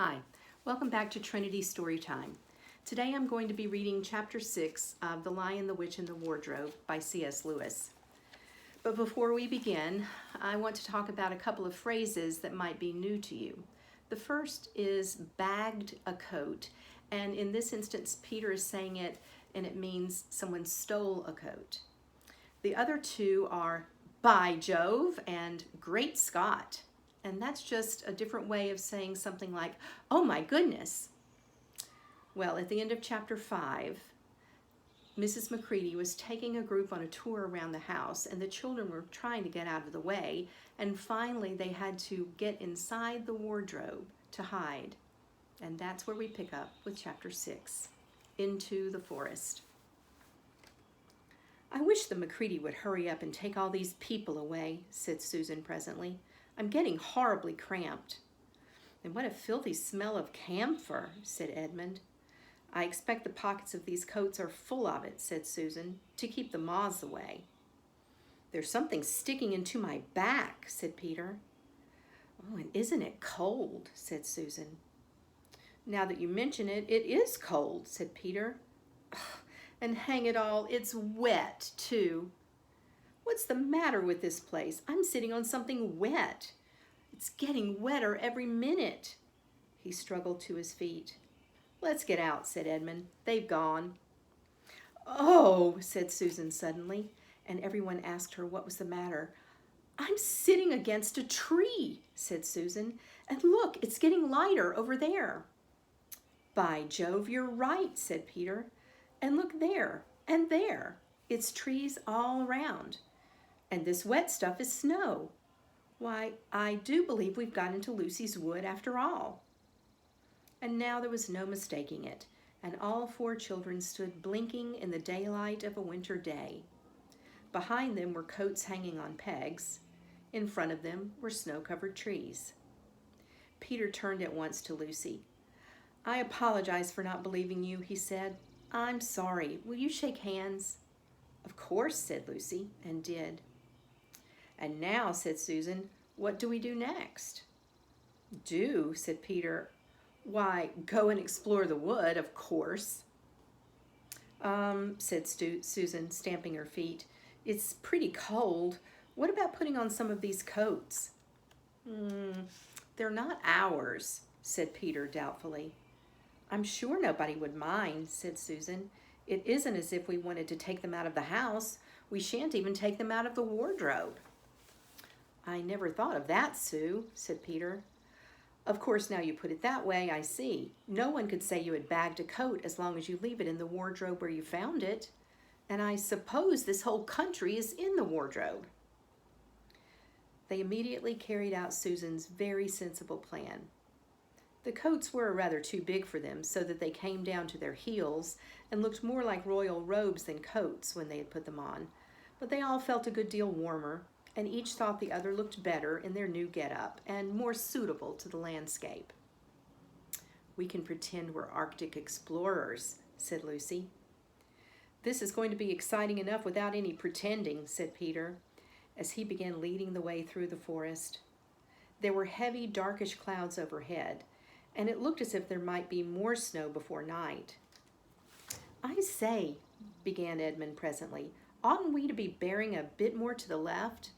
Hi, welcome back to Trinity Storytime. Today I'm going to be reading Chapter 6 of The Lion, the Witch, and the Wardrobe by C.S. Lewis. But before we begin, I want to talk about a couple of phrases that might be new to you. The first is bagged a coat, and in this instance Peter is saying it and it means someone stole a coat. The other two are by Jove and great Scott. And that's just a different way of saying something like, oh my goodness. Well, at the end of chapter 5, Mrs. McCready was taking a group on a tour around the house, and the children were trying to get out of the way, and finally they had to get inside the wardrobe to hide. And that's where we pick up with chapter 6, Into the Forest. I wish the McCready would hurry up and take all these people away, said Susan presently. I'm getting horribly cramped. And what a filthy smell of camphor, said Edmund. I expect the pockets of these coats are full of it, said Susan, to keep the moths away. There's something sticking into my back, said Peter. Oh, and isn't it cold, said Susan. Now that you mention it, it is cold, said Peter. And hang it all, it's wet, too. What's the matter with this place? I'm sitting on something wet. It's getting wetter every minute. He struggled to his feet. Let's get out, said Edmund. They've gone. Oh, said Susan suddenly, and everyone asked her what was the matter. I'm sitting against a tree, said Susan, and look, it's getting lighter over there. By Jove, you're right, said Peter. And look there, and there. It's trees all around. And this wet stuff is snow. Why, I do believe we've got into Lucy's wood after all. And now there was no mistaking it, and all four children stood blinking in the daylight of a winter day. Behind them were coats hanging on pegs. In front of them were snow-covered trees. Peter turned at once to Lucy. I apologize for not believing you, he said. I'm sorry. Will you shake hands? Of course, said Lucy, and did. And now, said Susan, what do we do next? Do, said Peter. Why, go and explore the wood, of course. Said Susan, stamping her feet. It's pretty cold. What about putting on some of these coats? They're not ours, said Peter doubtfully. I'm sure nobody would mind, said Susan. It isn't as if we wanted to take them out of the house. We shan't even take them out of the wardrobe. I never thought of that, Sue, said Peter. Of course, now you put it that way, I see. No one could say you had bagged a coat as long as you leave it in the wardrobe where you found it. And I suppose this whole country is in the wardrobe. They immediately carried out Susan's very sensible plan. The coats were rather too big for them, so that they came down to their heels and looked more like royal robes than coats when they had put them on. But they all felt a good deal warmer, and each thought the other looked better in their new get-up and more suitable to the landscape. We can pretend we're Arctic explorers, said Lucy. This is going to be exciting enough without any pretending, said Peter, as he began leading the way through the forest. There were heavy, darkish clouds overhead, and it looked as if there might be more snow before night. I say, began Edmund presently, oughtn't we to be bearing a bit more to the left?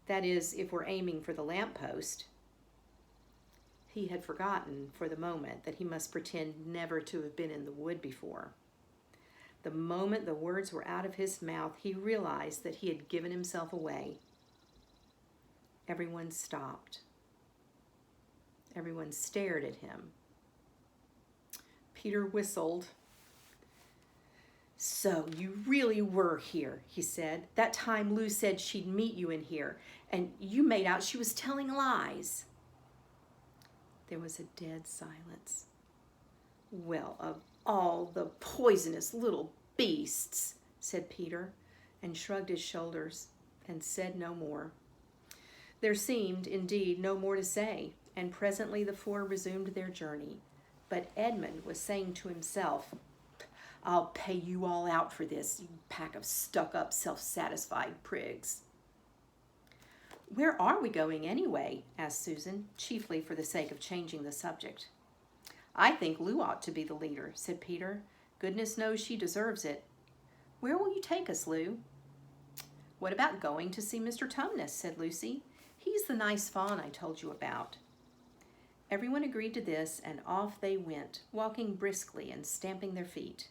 That is, if we're aiming for the lamppost. He had forgotten for the moment that he must pretend never to have been in the wood before. The moment the words were out of his mouth, he realized that he had given himself away. Everyone stopped. Everyone stared at him. Peter whistled. So you really were here, he said. That time Lou said she'd meet you in here, and you made out she was telling lies. There was a dead silence. Well, of all the poisonous little beasts, said Peter, and shrugged his shoulders and said no more. There seemed, indeed, no more to say, and presently the four resumed their journey. But Edmund was saying to himself, I'll pay you all out for this, you pack of stuck-up, self-satisfied prigs. Where are we going anyway? Asked Susan, chiefly for the sake of changing the subject. I think Lou ought to be the leader, said Peter. Goodness knows she deserves it. Where will you take us, Lou? What about going to see Mr. Tumnus, said Lucy. He's the nice fawn I told you about. Everyone agreed to this, and off they went, walking briskly and stamping their feet.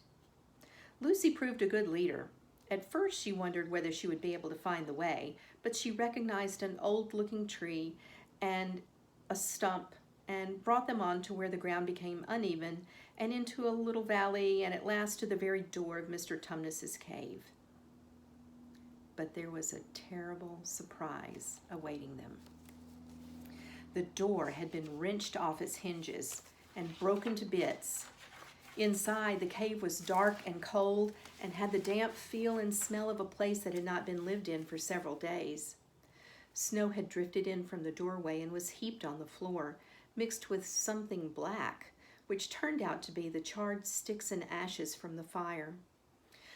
Lucy proved a good leader. At first she wondered whether she would be able to find the way, but she recognized an old-looking tree and a stump and brought them on to where the ground became uneven and into a little valley and at last to the very door of Mr. Tumnus's cave. But there was a terrible surprise awaiting them. The door had been wrenched off its hinges and broken to bits. Inside, the cave was dark and cold and had the damp feel and smell of a place that had not been lived in for several days. Snow had drifted in from the doorway and was heaped on the floor, mixed with something black, which turned out to be the charred sticks and ashes from the fire.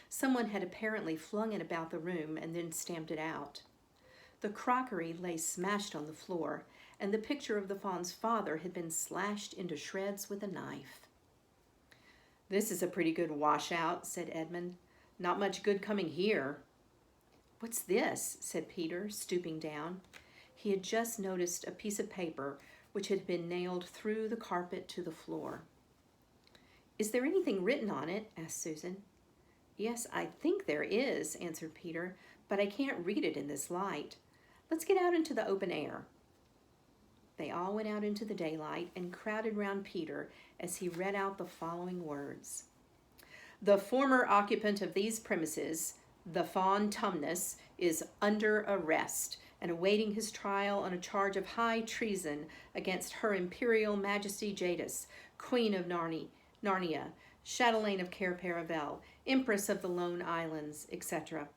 Someone had apparently flung it about the room and then stamped it out. The crockery lay smashed on the floor, and the picture of the fawn's father had been slashed into shreds with a knife. This is a pretty good washout, said Edmund. Not much good coming here. What's this? Said Peter, stooping down. He had just noticed a piece of paper which had been nailed through the carpet to the floor. Is there anything written on it? Asked Susan. Yes, I think there is, answered Peter, but I can't read it in this light. Let's get out into the open air. They all went out into the daylight and crowded round Peter as he read out the following words. The former occupant of these premises, the fawn Tumnus, is under arrest and awaiting his trial on a charge of high treason against Her Imperial Majesty Jadis, Queen of Narnia, Chatelaine of Cair Paravel, Empress of the Lone Islands, etc.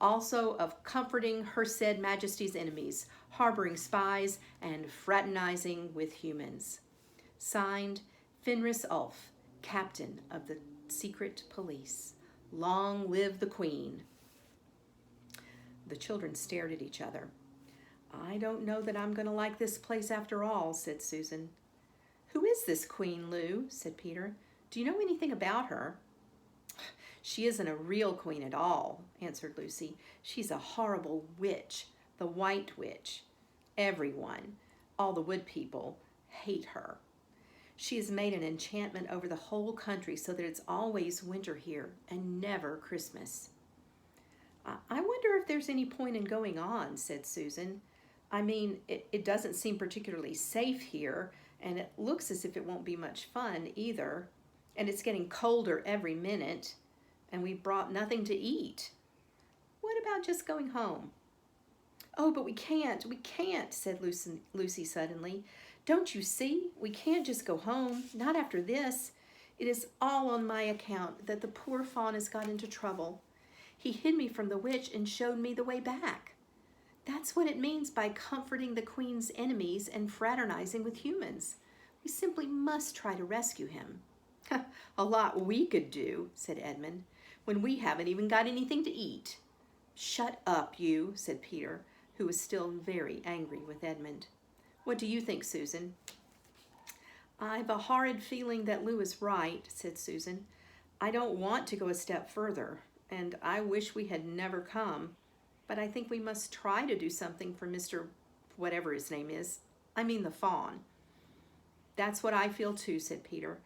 Also of comforting her said Majesty's enemies, harboring spies, and fraternizing with humans. Signed, Fenris Ulf, Captain of the Secret Police. Long live the Queen. The children stared at each other. I don't know that I'm going to like this place after all, said Susan. Who is this Queen, Lou? Said Peter. Do you know anything about her? She isn't a real queen at all, answered Lucy. She's a horrible witch, the White Witch. Everyone, all the wood people, hate her. She has made an enchantment over the whole country so that it's always winter here and never Christmas. I wonder if there's any point in going on, said Susan. I mean, it doesn't seem particularly safe here, and it looks as if it won't be much fun either. And it's getting colder every minute, and we brought nothing to eat. What about just going home? Oh, but we can't, said Lucy suddenly. Don't you see? We can't just go home, not after this. It is all on my account that the poor fawn has got into trouble. He hid me from the witch and showed me the way back. That's what it means by comforting the Queen's enemies and fraternizing with humans. We simply must try to rescue him. A lot we could do, said Edmund, when we haven't even got anything to eat. Shut up, you, said Peter, who was still very angry with Edmund. What do you think, Susan? I've a horrid feeling that Lou is right, said Susan. I don't want to go a step further, and I wish we had never come, but I think we must try to do something for Mr. whatever his name is. I mean the fawn. That's what I feel too, said Peter.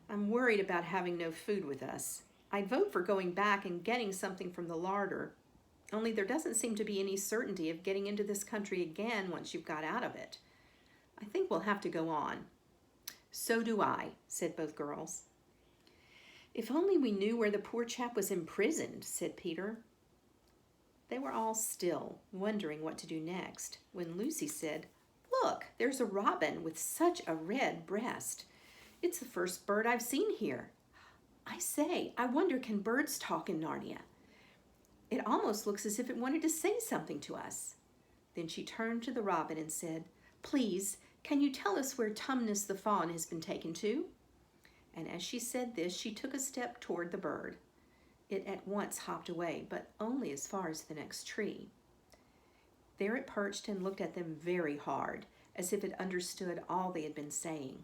I'm worried about having no food with us. I'd vote for going back and getting something from the larder, only there doesn't seem to be any certainty of getting into this country again once you've got out of it. I think we'll have to go on. So do I, said both girls. If only we knew where the poor chap was imprisoned, said Peter. They were all still, wondering what to do next, when Lucy said, Look, there's a robin with such a red breast. It's the first bird I've seen here. I say, I wonder, can birds talk in Narnia? It almost looks as if it wanted to say something to us. Then she turned to the robin and said, Please, can you tell us where Tumnus the fawn has been taken to? And as she said this, she took a step toward the bird. It at once hopped away, but only as far as the next tree. There it perched and looked at them very hard, as if it understood all they had been saying.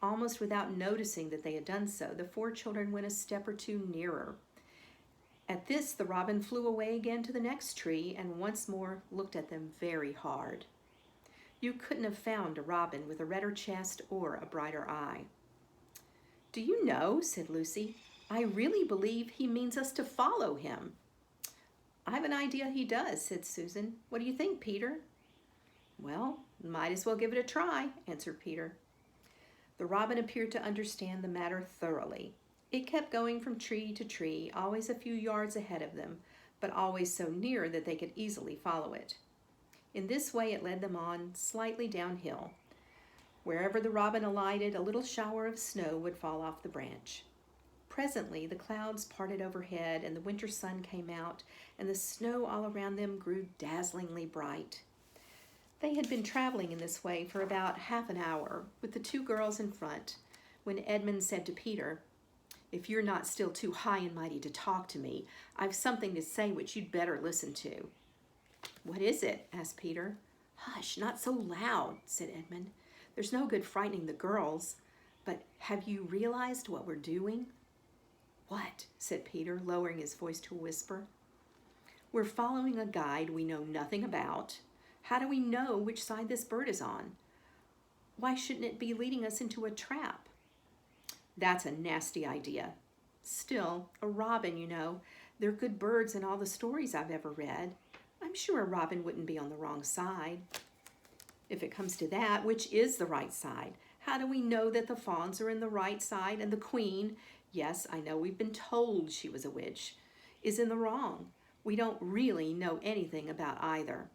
Almost without noticing that they had done so, the 4 children went a step or 2 nearer. At this, the robin flew away again to the next tree and once more looked at them very hard. You couldn't have found a robin with a redder chest or a brighter eye. "Do you know," said Lucy, "I really believe he means us to follow him." "I've an idea he does," said Susan. "What do you think, Peter?" "Well, might as well give it a try," answered Peter. The robin appeared to understand the matter thoroughly. It kept going from tree to tree, always a few yards ahead of them, but always so near that they could easily follow it. In this way it led them on slightly downhill. Wherever the robin alighted, a little shower of snow would fall off the branch. Presently the clouds parted overhead and the winter sun came out, and the snow all around them grew dazzlingly bright. They had been traveling in this way for about half an hour, with the 2 girls in front, when Edmund said to Peter, "If you're not still too high and mighty to talk to me, I've something to say which you'd better listen to." "What is it?" asked Peter. "Hush, not so loud," said Edmund. "There's no good frightening the girls. But have you realized what we're doing?" "What?" said Peter, lowering his voice to a whisper. "We're following a guide we know nothing about. How do we know which side this bird is on? Why shouldn't it be leading us into a trap?" "That's a nasty idea. Still, a robin, you know. They're good birds in all the stories I've ever read. I'm sure a robin wouldn't be on the wrong side." "If it comes to that, which is the right side? How do we know that the fawns are in the right side and the queen, yes, I know we've been told she was a witch, is in the wrong? We don't really know anything about either."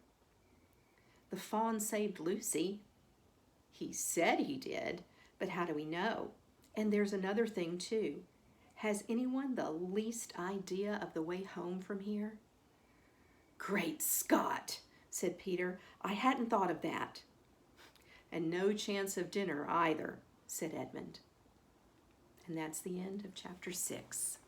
"The fawn saved Lucy." "He said he did, but how do we know? And there's another thing too. Has anyone the least idea of the way home from here?" "Great Scott!" said Peter. "I hadn't thought of that." "And no chance of dinner either," said Edmund. And that's the end of chapter 6.